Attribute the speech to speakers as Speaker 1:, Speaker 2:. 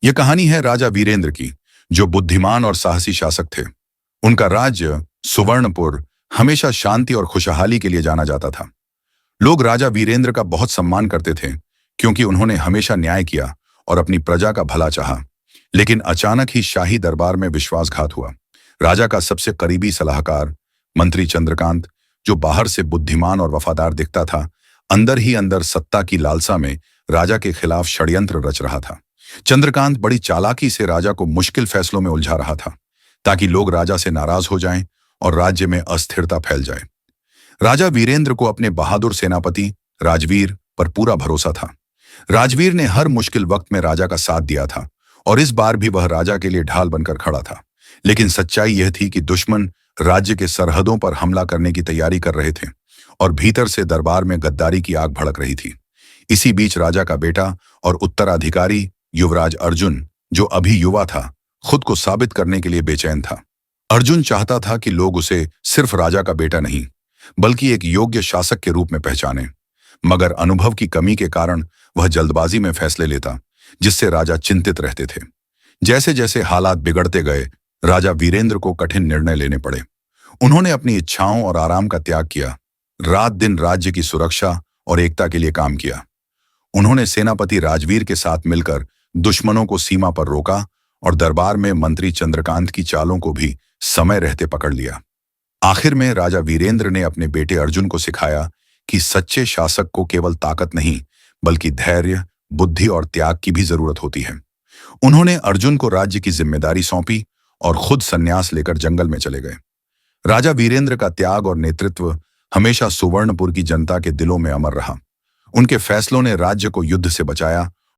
Speaker 1: यह कहानी है राजा वीरेंद्र की, जो बुद्धिमान और साहसी शासक थे। उनका राज्य सुवर्णपुर हमेशा शांति और खुशहाली के लिए जाना जाता था। लोग राजा वीरेंद्र का बहुत सम्मान करते थे, क्योंकि उन्होंने हमेशा न्याय किया और अपनी प्रजा का भला चाहा। लेकिन अचानक ही शाही दरबार में विश्वासघात हुआ। राजा का सबसे करीबी सलाहकार मंत्री चंद्रकांत, जो बाहर से बुद्धिमान और वफादार दिखता था, अंदर ही अंदर सत्ता की लालसा में राजा के खिलाफ षड्यंत्र रच रहा था। चंद्रकांत बड़ी चालाकी से राजा को मुश्किल फैसलों में उलझा रहा था, ताकि लोग राजा से नाराज हो जाएं और राज्य में अस्थिरता फैल जाए। राजा वीरेंद्र को अपने बहादुर सेनापति राजवीर पर पूरा भरोसा था। राजवीर ने हर मुश्किल वक्त में राजा का साथ दिया था और इस बार भी वह राजा के लिए ढाल बनकर खड़ा था। लेकिन सच्चाई यह थी कि दुश्मन राज्य के सरहदों पर हमला करने की तैयारी कर रहे थे और भीतर से दरबार में गद्दारी की आग भड़क रही थी। इसी बीच राजा का बेटा और उत्तराधिकारी युवराज अर्जुन, जो अभी युवा था, खुद को साबित करने के लिए बेचैन था। अर्जुन चाहता था कि लोग उसे सिर्फ राजा का बेटा नहीं, बल्कि एक योग्य शासक के रूप में पहचाने। मगर अनुभव की कमी के कारण वह जल्दबाजी में फैसले लेता, जिससे राजा चिंतित रहते थे। जैसे जैसे हालात बिगड़ते गए, राजा वीरेंद्र को कठिन निर्णय लेने पड़े। उन्होंने अपनी इच्छाओं और आराम का त्याग किया, रात दिन राज्य की सुरक्षा और एकता के लिए काम किया। उन्होंने सेनापति राजवीर के साथ मिलकर दुश्मनों को सीमा पर रोका और दरबार में मंत्री चंद्रकांत की चालों को भी समय रहते पकड़ लिया। आखिर में राजा वीरेंद्र ने अपने बेटे अर्जुन को सिखाया कि सच्चे शासक को केवल ताकत नहीं, बल्कि धैर्य, बुद्धि और त्याग की भी जरूरत होती है। उन्होंने अर्जुन को राज्य की जिम्मेदारी सौंपी और खुद संन्यास लेकर जंगल में चले गए। राजा वीरेंद्र का त्याग और नेतृत्व हमेशा सुवर्णपुर की जनता के दिलों में अमर रहा। उनके फैसलों ने राज्य को युद्ध से बचाया